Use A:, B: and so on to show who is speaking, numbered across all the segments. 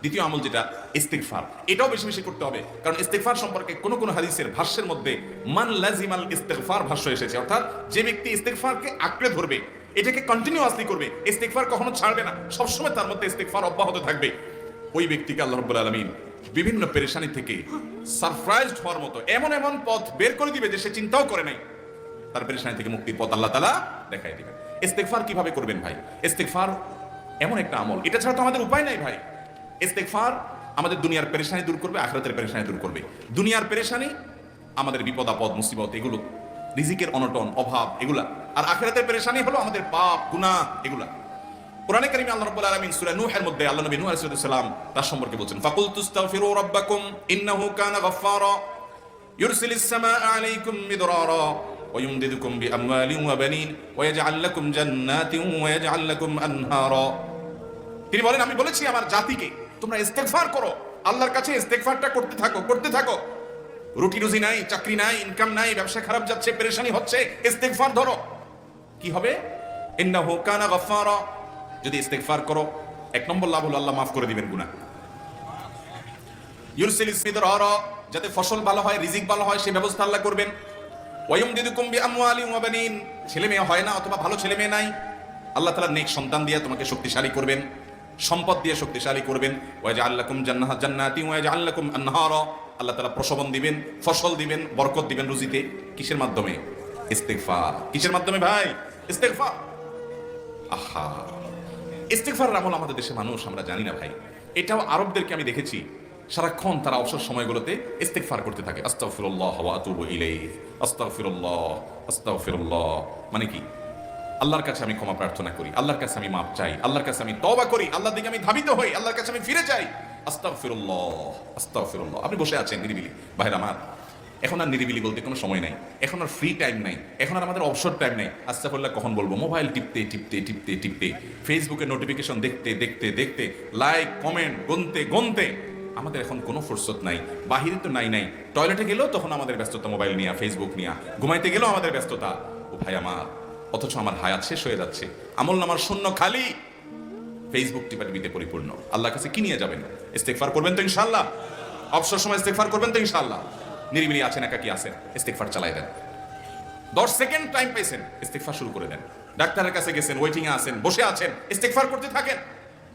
A: দ্বিতীয় আমল যেটা ইস্তিগফার, এটাও বেশি বেশি করতে হবে। কারণ ইস্তিগফার সম্পর্কে কোন কোন হাদিসের ভাষ্যের মধ্যে মান লাজিমাল ইস্তিগফার ভাষ্য এসেছে, অর্থাৎ যে ব্যক্তি ইস্তিগফারকে আঁকড়ে ধরবে, এটাকে কন্টিনিউয়াসলি করবে, ইস্তিগফার কখনো ছাড়বে না, সবসময় তার মধ্যে ইস্তিগফার অব্যাহত থাকবে, ওই ব্যক্তিকে আল্লাহ রাব্বুল আলামিন বিভিন্ন পেরেশানি থেকে সারপ্রাইজড হওয়ার মতো এমন এমন পথ বের করে দিবে যে সে চিন্তাও করে নাই। তার পেরেশানি থেকে মুক্তির পথ আল্লাহ তাআলা দেখাই দিবেন। ইস্তিগফার কিভাবে করবেন ভাই? ইস্তিগফার এমন একটা আমল, এটা ছাড়া তো আমাদের উপায় নাই ভাই। ইস্তিগফার আমাদের দুনিয়ার পেরেশানি দূর করবে, আখিরাতের পেরেশানি দূর করবে। দুনিয়ার পেরেশানি আমাদের বিপদ আপদ মুসিবত, এগুলো রিজিকের অনটন অভাব এগুলা, আর আখিরাতের পেরেশানি হলো আমাদের পাপ গুনাহ এগুলা। কোরআনে কারিমে আল্লাহ রাব্বুল আলামিন সূরা নূহের মধ্যে আল্লাহ নবী নূহ আলাইহিস সালাম তার সম্পর্কে বলেছেন, ফাকুলতুস্তাগফিরু রাব্বাকুম ইন্নাহু কানা গাফফারা ইউরসিলিস সামাআ আলাইকুম মিদরারা ওয়া ইউমদিদুকুম বিআমওয়ালিন ওয়া বানিন ওয়া ইয়াজআল লাকুম জান্নাতিন ওয়া ইয়াজআল লাকুম আনহারা। তিনি বলেন, আমি বলেছি আমার জাতিকে তোমরা ইস্তেগফার করো, আল্লাহর কাছে ইস্তেগফারটা করতে থাকো, করতে থাকো। রুটি রুজি নাই, চাকরি নাই, ইনকাম নাই, ব্যবসা খারাপ যাচ্ছে, পেরেশানি হচ্ছে, ইস্তেগফার ধরো। কি হবে? ইন্নাহু কানা গাফফারা। যদি ইস্তেগফার করো, এক নম্বর লাভ হলো আল্লাহ মাফ করে দিবেন গুনাহ। ইউরসিলিস মিদরারা, যাতে ফসল ভালো হয়, রিজিক ভালো হয়, সেই ব্যবস্থা আল্লাহ করবেন। ওয়া ইউমদিদুকুম বিআমওয়ালিন ওয়া বানিন, ছেলে মেয়ে হয় না অথবা ভালো ছেলে মেয়ে নাই, আল্লাহ তাআলা নেক সন্তান দিয়ে তোমাকে শক্তিশালী করবেন, সম্পদ দিয়ে শক্তিশালী করবেন। ওয়া ইয়াজআল লাকুম জান্নাতি ওয়া ইয়াজআল লাকুম আনহারা, আল্লাহ তাআলা প্রসবন দিবেন, ফসল দিবেন, বরকত দিবেন রুজিতে। কিসের মাধ্যমে? ইস্তিগফার। কিসের মাধ্যমে ভাই? ইস্তিগফার। আহা, ইস্তিগফারের আমল আমাদের দেশে মানুষ আমরা জানি না ভাই। এটাও আরবদেরকে আমি দেখেছি, সারাক্ষণ তারা অবসর সময়গুলোতে ইস্তিগফার করতে থাকে, আস্তাগফিরুল্লাহ ওয়া আতুবু ইলাইহি, আস্তাগফিরুল্লাহ, আস্তাগফিরুল্লাহ। মানে কি? আল্লাহর কাছে আমি ক্ষমা প্রার্থনা করি, আল্লাহর কাছে আমি মাপ চাই, আল্লাহর কাছে আমি তওবা করি, আল্লাহর দিকে আমি ধাবিত হই, আল্লাহর কাছে আমি ফিরে যাই। আস্তাগফিরুল্লাহ, আস্তাগফিরুল্লাহ। আপনি বসে আছেন নিরিবিলি, ভাইরা আমার, এখন আর নিরিবিলি বলতে কোনো সময় নাই, এখন আর ফ্রি টাইম নাই, এখন আর আমাদের অবসর টাইম নাই। আস্তাগফিরুল্লাহ কখন বলবো? মোবাইল টিপতে টিপতে টিপতে টিপতে, ফেসবুকে নোটিফিকেশন দেখতে দেখতে দেখতে, লাইক কমেন্ট গুনতে গুনতে আমাদের এখন কোনো ফুরসত নাই। বাহিরে তো নাই নাই, টয়লেটে গেলেও তখন আমাদের ব্যস্ততা মোবাইল নিয়ে, ফেসবুক নিয়ে, ঘুমাইতে গেলেও আমাদের ব্যস্ততা। ও ভাই আমার, অথচ আমার হায়াত শেষ হয়ে যাচ্ছে, আমল নামার শূন্য খালি, ফেসবুক টিপাটিপিতে পরিপূর্ণ। আল্লাহর কাছে কি নিয়ে যাবেন? ইস্তিগফার করবেন তো ইনশাআল্লাহ? অবসর সময় ইস্তিগফার করবেন তো ইনশাআল্লাহ? নিরিবিলি আছেন, একাকি আছেন, ইস্তিগফার চালাই দেন। 10 সেকেন্ড টাইম পাইছেন, ইস্তিগফার শুরু করে দেন। ডাক্তারের কাছে গেছেন, ওয়েটিং এ আছেন, বসে আছেন, ইস্তিগফার করতে থাকেন।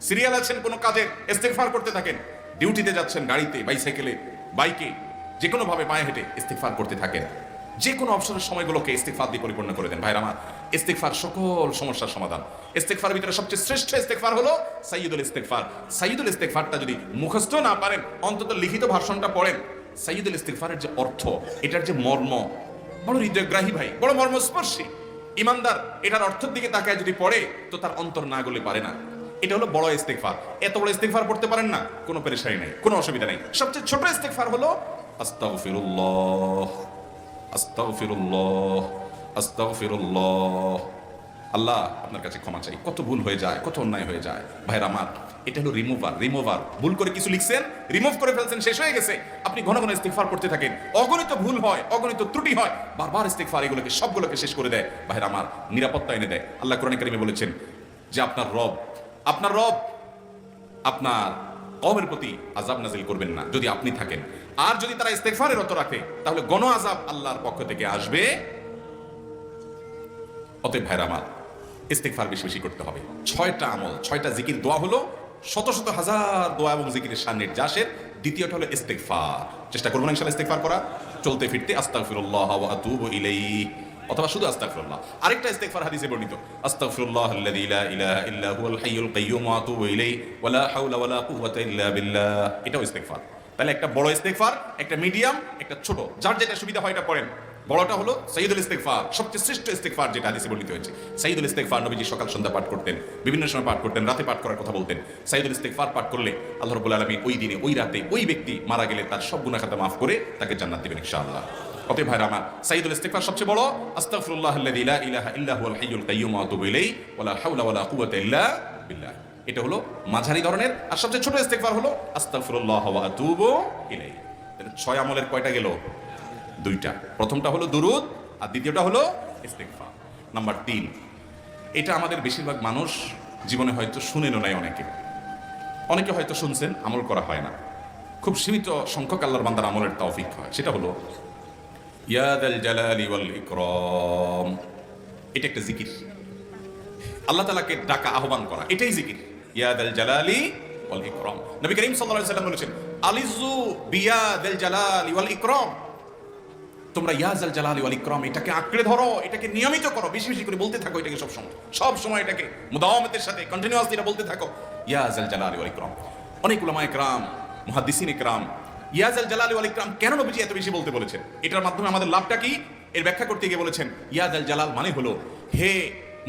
A: সিরিয়াল আছেন কোনো কাজে, ইস্তিগফার করতে থাকেন। ডিউটিতে যাচ্ছেন, গাড়িতে, বাইসাইকেলে, বাইকে, যে কোনো ভাবে পায়ে হেঁটে ইস্তিগফার করতে থাকেন। যে কোনো অবসরের সময়গুলোকে ইস্তিগফার দিয়ে পরিপূর্ণ করে দেন। ভাইরা আমার, ইস্তিগফার সকল সমস্যার সমাধান। ইস্তিগফারের ভিতরে সবচেয়ে শ্রেষ্ঠ ইস্তিগফার হলো সাইয়্যিদুল ইস্তিগফার। সাইয়্যিদুল ইস্তিগফারটা যদি মুখস্থ না পারেন, অন্তত লিখিত ভার্সনটা পড়েন। সাইয়্যিদুল ইস্তিগফারের যে অর্থ, এটার যে মর্ম, বড় হৃদয়গ্রাহী ভাই, বড় মর্মস্পর্শী। ইমানদার এটার অর্থের দিকে তাকায় যদি পড়ে, তো তার অন্তর না গলে পারে না। এটা হলো বড় ইস্তিগফার। এত বড় ইস্তিগফার পড়তে পারেন না, কোনো পেরেশানি নাই, কোনো অসুবিধা নাই। সবচেয়ে ছোট ইস্তিগফার হলো আস্তাগফিরুল্লাহ, আস্তাগফিরুল্লাহ, আস্তাগফিরুল্লাহ। আল্লাহ আপনার কাছে ক্ষমা চাই, কত ভুল হয়ে যায়, কত অন্যায় হয়ে যায়। ভাইরা আমার, এটা হলো রিমুভার। ভুল করে কিছু লিখছেন, রিমুভ করে ফেলছেন, শেষ হয়ে গেছে। আপনি ঘন ঘন ইস্তিগফার করতে থাকেন, অগণিত ভুল হয়, অগণিত ত্রুটি হয়, বারবার ইস্তিগফার এগুলোকে সবগুলোকে শেষ করে দেয়। ভাইরা আমার, নিরাপত্তা এনে দেয়। আল্লাহ কোরআনে কারিমে বলেছেন যে আপনার রব আপনার কওমের প্রতি আযাব নাযিল করবেন না যদি আপনি থাকেন। আর যদি তারা ইস্তিগফারে রত রাখে, তাহলে গণ আযাব আল্লাহর পক্ষ থেকে আসবে। অতএব ভাইরা আমার, ইস্তিগফার বেশি বেশি করতে হবে। 6টা আমল, 6টা জিকির, দোয়া হলো শত শত হাজার দোয়া এবং জিকিরের সান্নিধ্যাসের। দ্বিতীয়টা হলো ইস্তিগফার। চেষ্টা করবো না ইনশাআল্লাহ ইস্তিগফার করা, চলতে ফিরতে আস্তাগফিরুল্লাহ ওয়া আতুবু ইলাইহি, অথবা শুধু আস্তাগফিরুল্লাহ। আরেকটা ইস্তিগফার হাদিসে বর্ণিত, আস্তাগফিরুল্লাহাল্লাযী লা ইলাহা ইল্লা হুয়াল হাইয়ুল কাইয়্যুম ওয়া আতুবু ইলাইহি ওয়া লা হাওলা ওয়া লা কুওয়াতা ইল্লা বিল্লাহ। এটাও ইস্তিগফার। তাহলে একটা বড় ইস্তিগফার, একটা মিডিয়াম, একটা ছোট, যার যেটা সুবিধা হয় এটা পড়েন। বড়টা হলো সাইয়্যিদুল ইস্তিগফার, সবচেয়ে শ্রেষ্ঠ ইস্তিগফার যেটা হাদিসে বর্ণিত হয়েছে। সাইয়্যিদুল ইস্তিগফার নবীজি সকাল সন্ধ্যা পাঠ করতেন, বিভিন্ন সময় পাঠ করতেন, রাতে পাঠ করার কথা বলতেন। সাইয়্যিদুল ইস্তিগফার পাঠ করলে আল্লাহ রাব্বুল আলামিন ওই দিনে, ওই রাতে, ওই ব্যক্তি মারা গেলে তার সব গুনাহ খাতা মাফ করে তাকে জান্নাত দিবেন ইনশাআল্লাহ। অতএব ভাইরা আমার, সাইয়্যিদুল ইস্তিগফার সবচেয়ে বড়, আস্তাগফিরুল্লাহাল্লাযী লা ইলাহা ইল্লা হুয়াল হাইয়ুল কাইয়্যুম ওয়া আতুবু ইলাইহি ওয়া লা হাওলা ওয়া লা কুওয়াতা ইল্লা বিল্লাহ। এটা হলো মাঝারি ধরনের। আর সবচেয়ে ছোট ইস্তিগফার হলো আস্তাগফিরুল্লাহ ওয়া আতুবু ইলাইহি। তাহলে 6 আমলের কয়টা গেল? 2টা। প্রথমটা হলো দুরূদ, আর দ্বিতীয়টা হলো ইস্তিগফার। নাম্বার 3, এটা আমাদের বেশিরভাগ মানুষ জীবনে হয়তো শুনেনও নাই। অনেকে হয়তো শুনছেন, আমল করা হয় না। খুব সীমিত সংখ্যক আল্লাহর বান্দার আমলের তৌফিক হয়, সেটা হলো ইয়া যাল জালালি ওয়াল ইকরাম। এটা একটা জিকির, আল্লাহ তাআলাকে ডাকা, আহ্বান করা, এটাই জিকির। ইয়া যাল জালালি ওয়াল ইকরাম। নবী করিম সাল্লাল্লাহু আলাইহি ওয়াসাল্লাম বলেছেন, আলিজু বিয়া যাল জালালি ওয়াল ইকরাম। তোমরা ইয়া যাল জালালি ওয়াল ইকরাম এটাকে আঁকড়ে ধরো, এটাকে নিয়মিত করো, বেশি বেশি করে বলতে থাকো এটাকে সব সময় এটাকে মুদাওয়ামাতের সাথে কন্টিনিউয়াসলি এটা বলতে থাকো, ইয়া যাল জালালি ওয়াল ইকরাম। অনেক উলামায়ে কেরাম, মুহাদ্দিসিন ইকরাম ইয়া যাল জালালি ওয়াল ইকরাম কেন নবীজি এত বেশি বলতে বলেছেন, এটার মাধ্যমে আমাদের লাভটা কি, এর ব্যাখ্যা করতে গিয়ে বলেছেন, ইয়া যাল জালাল মানে হলো হে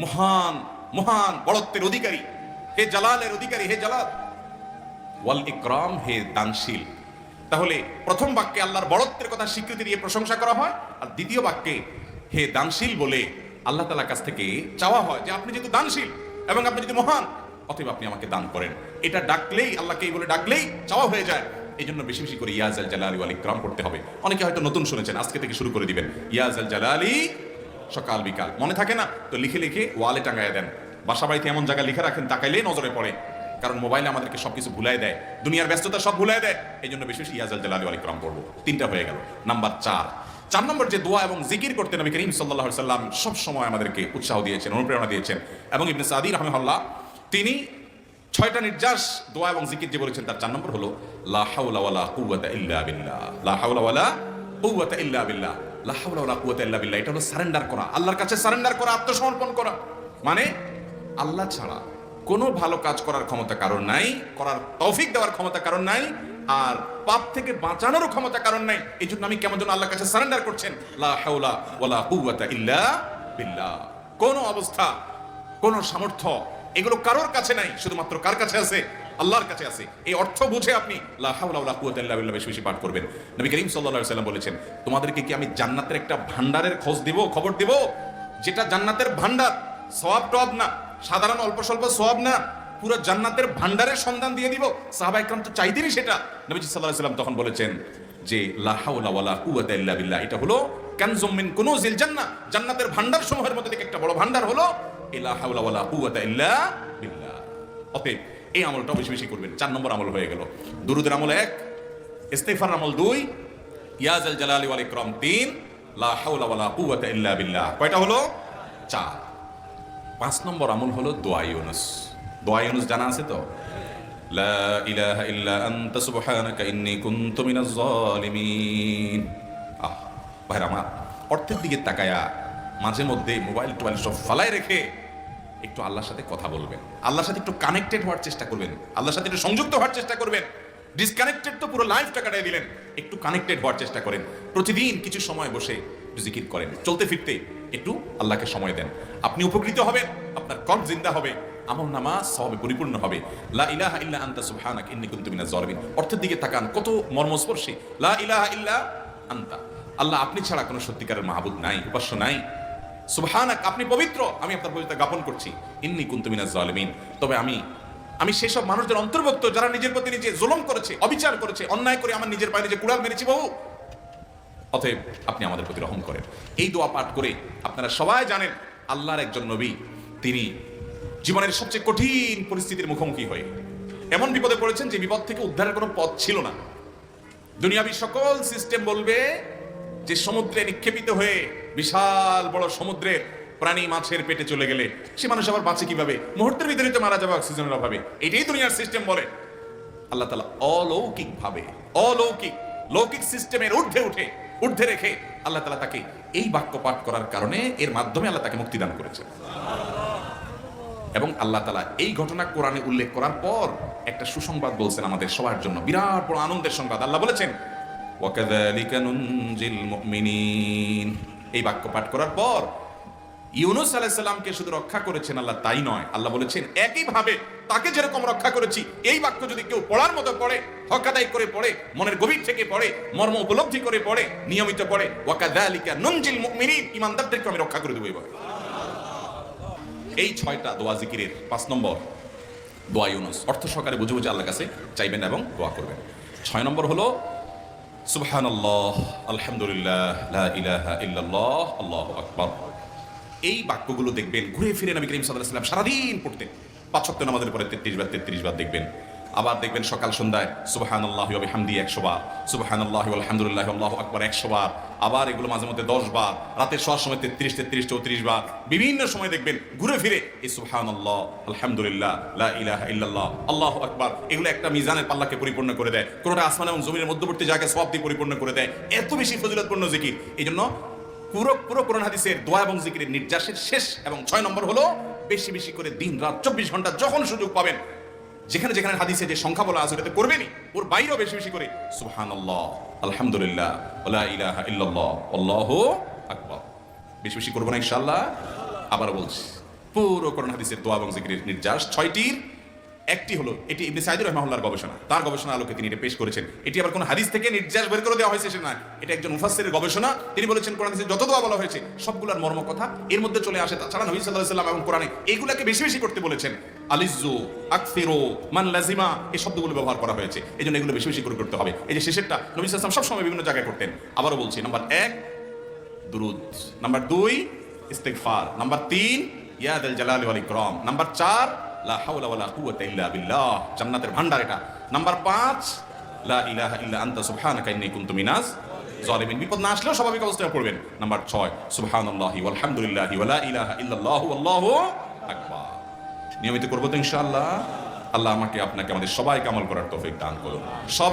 A: মহান মহান বড়ত্বের অধিকারী, হে জালালের অধিকারী, হে জালাল, ওয়াল ইকরাম হে দানশীল। তাহলে প্রথম বাক্যে আল্লাহর বড়ত্বের কথা স্বীকৃতি দিয়ে প্রশংসা করা হয়, আর দ্বিতীয় বাক্যে হে দানশীল বলে আল্লাহ তাআলার কাছ থেকে চাওয়া হয় যে আপনি যেহেতু দানশীল এবং আপনি যদি মহান, অতএব আপনি আমাকে দান করেন। এটা ডাকলেই, আল্লাহকে এই বলে ডাকলেই চাওয়া হয়ে যায়। এই জন্য বেশি বেশি করে ইয়া যাল জালালি ওয়াল ইকরাম পড়তে হবে। অনেকে হয়তো নতুন শুনেছেন, আজকে থেকে শুরু করে দিবেন ইয়া যাল জালালি, সকাল বিকাল। মনে থাকে না তো লিখে লিখে ওয়ালে টাঙায় দেন, বাসা বাড়িতে এমন জায়গায় লিখে রাখেন তাকাইলেই নজরে পড়ে, কারণ মোবাইলে আমাদেরকে সবকিছু ভুলাই দেয়, দুনিয়ার ব্যস্ততা সব ভুলাই দেয়। এই জন্য বেশি বেশি ইয়া যাল জালালি ওয়াল ইকরাম পড়বো। 3টা হয়ে গেল। নাম্বার 4 নম্বর যে দোয়া এবং জিকির করতে নবী করিম সাল্লাল্লাহু আলাইহি সাল্লাম সব সময় আমাদেরকে উৎসাহ দিয়েছেন, অনুপ্রেরণা দিয়েছেন। এবং ইবনে সাদি রাহিমাহুল্লাহ তিনি 6টা নির্যাস দোয়া এবং জিকির যে বলেছেন, তার 4 নম্বর হলো লা হাওলা ওয়ালা কুওয়াতা ইল্লা বিল্লাহ। লা হাওলা ওয়ালা কুওয়াতা ইল্লা বিল্লাহ। লা হাওলা ওয়ালা কুওয়াতা ইল্লা বিল্লাহ, এটা হলো সারেন্ডার করা, আল্লাহর কাছে সারেন্ডার করা, আত্মসমর্পণ করা। মানে আল্লাহ ছাড়া কোনো ভালো কাজ করার ক্ষমতা কারণ নাই, করার তৌফিক দেওয়ার ক্ষমতা কারণ নাই, আর পাপ থেকে বাঁচানোরও ক্ষমতা কারণ নাই। এই জন্য আমি কেমন যেন আল্লাহর কাছে সারেন্ডার করছেন, লা হাওলা ওয়ালা কুওয়াতা ইল্লা বিল্লাহ। কোনো অবস্থা, কোনো সামর্থ্য এগুলো কারোর কাছে নাই, শুধুমাত্র কার কাছে আছে? আল্লাহর কাছে আছে। এই অর্থ বুঝে আপনি লা হাওলা ওয়ালা কুওয়াতা ইল্লা বিল্লাহ বেশি বেশি পাঠ করবেন। নবী করিম সাল্লাল্লাহু আলাইহি ওয়াসাল্লাম বলেছেন, তোমাদেরকে কি আমি জান্নাতের একটা ভান্ডারের খবর দিব, যেটা জান্নাতের ভান্ডার, সওয়াব টব না, সাধারণ অল্প স্বল্প সওয়াব না, পুরো জান্নাতের ভান্ডারের সন্ধান দিয়ে দিব। সাহাবায়ে কেরাম তো চাইতেনই সেটা। নবীজি সাল্লাল্লাহু আলাইহি ওয়াসাল্লাম তখন বলেছেন যে লা হাওলা ওয়ালা কুওয়াতা ইল্লা বিল্লাহ, এটা হলো কানজুম মিন কুনুজিল জান্নাহ, জান্নাতের ভান্ডার সমূহের মধ্যে থেকে একটা বড় ভান্ডার হলো লা হাওলা ওয়ালা কুওয়াতা ইল্লা বিল্লাহ। অতএব এই আমলটা বেশি বেশি করবেন। 4 নম্বর আমল হয়ে গেল। দুরুদের আমল 1, ইস্তিগফার আমল 2, ইয়া যাল জালালি ওয়াল ইকরাম 3, লা হাওলা ওয়ালা কুওয়াতা ইল্লা বিল্লাহ। কয়টা হলো? 4। 5 নম্বর আমল হলো দোয়া ইউনুস। দোয়া ইউনুস জানা আছে তো? লা ইলাহা ইল্লা আনতা সুবহানাকা ইন্নী কুনতু মিনাজ জালিমিন। ভাইরা আমার, অর্থের দিকে তাকায়া মাঝে মধ্যে মোবাইল টোবাইল সব ফালায় রেখে একটু আল্লাহর সাথে কথা বলবেন, আল্লাহর সাথে একটু কানেক্টেড হওয়ার চেষ্টা করবেন, আল্লাহর সাথে একটু সংযুক্ত হওয়ার চেষ্টা করবেন। ডিসকানেক্টেড তো পুরো লাইফটা কাটাই দিলেন, একটু কানেক্টেড হওয়ার চেষ্টা করেন। প্রতিদিন কিছু সময় বসে জিকির করেন, চলতে ফিরতে একটু আল্লাহকে সময় দেন। আপনি উপকৃত হবেন, আপনার কল্ব জিন্দা হবে, আমল নামা সওয়াবে পরিপূর্ণ হবে। লা ইলাহা ইল্লা আনতা সুবহানাকা ইন্নী কুনতু মিনাজ জালিমিন। অর্থের দিকে তাকান, কত মর্মস্পর্শী। লা ইলাহা ইল্লা আনতা, আল্লাহ আপনি ছাড়া কোনো সত্যিকারের মাহবুদ নাই, উপাস্য নাই। সুবহানাক, আপনি পবিত্র, আমি আপনার পবিত্রতা জ্ঞাপন করছি। ইন্নী কুনতু মিনাজ জালিমিন, তবে আমি সেসব মানুষদের অন্তর্ভুক্ত যারা নিজের প্রতি নিজে জুলুম করেছে, অবিচার করেছে, অন্যায় করে আমার নিজের পায়ে নিজে কুড়াল মেরেছি বহু। অতএব আপনি আমাদের প্রতি রহম করেন। এই দোয়া পাঠ করে আপনারা সবাই জানেন আল্লাহর একজন নবী, তিনি জীবনের সবচেয়ে কঠিন পরিস্থিতির মুখোমুখি হয়ে এমন বিপদে পড়েছেন যে বিপদ থেকে উদ্ধারের কোনো পথ ছিল না। দুনিয়াবি সকল সিস্টেম বলবে যে সমুদ্রে নিক্ষেপিত হয়ে বিশাল বড় সমুদ্রের প্রাণী মাছের পেটে চলে গেলে সে মানুষ আবার বাঁচে কিভাবে? মুহূর্তের ভিতরে তো মারা যাবে অক্সিজেনের অভাবে। এটাই দুনিয়ার সিস্টেম বলে। আল্লাহ তাআলা অলৌকিক ভাবে, লৌকিক সিস্টেমের ঊর্ধ্বে রেখে আল্লাহ তাআলা তাকে এই বাক্য পাঠ করার কারণে, এর মাধ্যমে আল্লাহ তাকে মুক্তি দান করেছেন। এবং আল্লাহ তাআলা এই ঘটনা কোরআনে উল্লেখ করার পর একটা সুসংবাদ বলছেন আমাদের সবার জন্য, বিরাট বড় আনন্দের সংবাদ। আল্লাহ বলেছেন ওয়াকাযালিকা নুনজিল মুমিনিন। এই বাক্য পাঠ করার পর ইউনুস আলাইহিস সালামকে শুধু রক্ষা করেছেন আল্লাহ, তাই নয়, আল্লাহ বলেছেন একইভাবে তাকে যেরকম রক্ষা করেছি, এই বাক্য যদি কেউ পড়ার মতো পড়ে, হকাদাই করে পড়ে, মনের গভীর থেকে পড়ে, মর্ম উপলব্ধি করে পড়ে, নিয়মিত পড়ে, ওয়াকাযালিকা নুনজিল মুমিনিন, ঈমানদারদেরকে আমি রক্ষা করে দেব। এবার এই 6টা দোয়া জিকিরের 5 নম্বর দোয়া ইউনুস। অর্থ সহকারে বুঝে বুঝে আল্লাহর কাছে চাইবেন এবং দোয়া করবেন। 6 নম্বর হলো সুবহানাল্লাহ, আলহামদুলিল্লাহ, লা ইলাহা ইল্লাল্লাহ, আল্লাহু আকবার। এই বাক্যগুলো দেখবেন ঘুরে ফিরে নবী করিম সাল্লাল্লাহু আলাইহি ওয়াসাল্লাম সারাদিন পড়তেন। 5 ওয়াক্ত নামাজের পরে 33 বার দেখবেন আবার দেখবেন সকাল সন্ধ্যায় সুবহানাল্লাহি ওয়া বিহামদিহি 100 বার, সুবহানাল্লাহি ওয়া আলহামদুলিল্লাহি আল্লাহু আকবার 100 বার, আবার এগুলো মাঝে মধ্যে 10 বার, রাতের শোয়ার সময় 33 33 34 বার, বিভিন্ন সময় দেখবেন ঘুরে ফিরে এই সুবহানাল্লাহ, আলহামদুলিল্লাহ, লা ইলাহা ইল্লাল্লাহ, আল্লাহু আকবার, এগুলো একটা মিজানের পাল্লাকে পরিপূর্ণ করে দেয়। কোনটা আসমান এবং জমিনের মধ্যবর্তী জায়গায় সওয়াব দিয়ে পরিপূর্ণ করে দেয়। এত বেশি ফজিলতপূর্ণ জিকির। এইজন্য পুরো কোরআন হাদিসের দোয়া এবং জিকিরের নির্যাসের শেষ এবং 6 নম্বর হলো বেশি বেশি করে দিন রাত 24 ঘন্টা যখন সুযোগ পাবেন, যেখানে যেখানে হাদিসে যে সংখ্যা বলা আছে ওটাতে করবেনই, ওর বাইরেও বেশি বেশি করে সুবহানাল্লাহ, আলহামদুলিল্লাহ, ওয়া লা ইলাহা ইল্লাল্লাহ, আল্লাহু আকবার বেশি বেশি করব না ইনশাআল্লাহ। আবার বলছি, পুরো কোরআন হাদিসের দোয়া এবং জিকিরের নির্যাস 6টির একটি হলো, এটি ইবনে সাঈদ রাহিমাহুল্লাহর গবেষণা, তার গবেষণা আলোকে তিনি এটা পেশ করেছেন। এটি আবার কোন হাদিস থেকে নির্যাস বের করে দেওয়া হয়েছে সে না, এটা একজন মুফাসসিরের গবেষণা। তিনি বলেছেন কোরআন হাদিসে যত দোয়া বলা হয়েছে সবগুলোর মর্ম কথা এর মধ্যে চলে আসে। তাছাড়া নবী সাল্লাল্লাহু আলাইহি ওয়াসাল্লাম এবং কোরআনে এইগুলাকে বেশি বেশি করতে বলেছেন। আলিজ্জু, আকসিরু, মান লাজিমা, এই শব্দগুলো ব্যবহার করা হয়েছে। এজন্য এগুলো বেশি বেশি করে করতে হবে। এই যে শেষেরটা নবী সাল্লাল্লাহু আলাইহি ওয়াসাল্লাম সব সময় বিভিন্ন জায়গায় করতেন। আবারও বলছি, নাম্বার 1 দুরুদ, নাম্বার 2 ইস্তিগফার, নাম্বার 3 ইয়া যাল জালালি ওয়াল ইকরাম, নাম্বার 4 লা হাওলা ওয়ালা কুওয়াতা ইল্লা বিল্লাহ, জান্নাতের ভান্ডার এটা। নাম্বার 5 লা ইলাহা ইল্লা আনতা সুবহানাকা ইন্নী কুনতু মিনাজ জালিমিন, বিপদ না আসলেও স্বাভাবিক অবস্থায় পড়বেন। নাম্বার 6 সুবহানাল্লাহি ওয়াল হামদুলিল্লাহি ওয়া লা ইলাহা ইল্লাল্লাহু আল্লাহু আকবার। নিয়মিত করব তো ইনশাআল্লাহ। আল্লাহ আমাকে আপনাকে আমাদের সবাইকে আমল করার তৌফিক দান করুন। সব